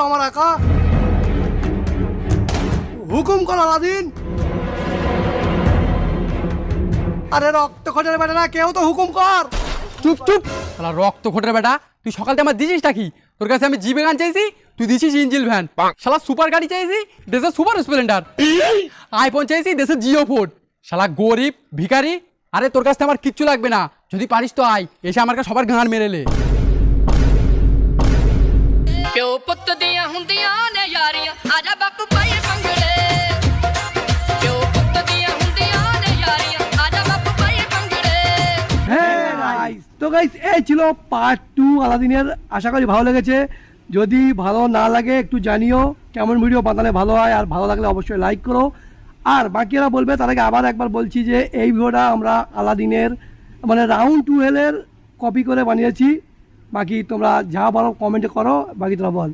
আমার একা হুকুম কর আলাদিন। আরে রক্ত খোঁজের বেটা কেউ তো হুকুম কর। চুপ চুপ শালা রক্ত খোটের বেটা, তুই সকাল থেকে আমার দিছিসটা কি? তোর কাছে আমি জিবে গান চাইছি, তুই দিছিস ইঞ্জিল ভ্যান। শালা সুপার গাড়ি চাইছি, দেশের সুপার স্প্লেন্ডার। আইফোন চাইছি, দেশের জিও ফোন। শালা গরিব ভিখারি। আরে তোর কাছে আমার কিচ্ছু লাগবে না, যদি পারিস তো আয়, এসে আমার কাছে সবার গান মেরেলে। ਪਿਓ ਪੁੱਤ ਦੀਆਂ ਹੁੰਦੀਆਂ ਨੇ ਯਾਰੀਆਂ ਆਜਾ ਬਾਪੂ ਪਾਈਏ ਪੰਗੜੇ ਪਿਓ ਪੁੱਤ ਦੀਆਂ ਹੁੰਦੀਆਂ ਨੇ ਯਾਰੀਆਂ ਆਜਾ ਬਾਪੂ ਪਾਈਏ ਪੰਗੜੇ। হ্যাঁ গাইস, তো গাইস এই ছিল পার্ট 2 আলাদিনের। আশা করি ভালো লেগেছে। যদি ভালো না লাগে একটু জানিও, কেমন ভিডিও বানালে ভালো হয়, আর ভালো লাগলে অবশ্যই লাইক করো। আর বাকিরা বলবে, তার আগে আবার একবার বলছি যে এই ভিডিওটা আমরা আলাদিনের মানে রাউন্ড 12 এর কপি করে বানিয়েছি। বাকি তোমরা যা বলো কমেন্টে করো, বাকি তোরা বল।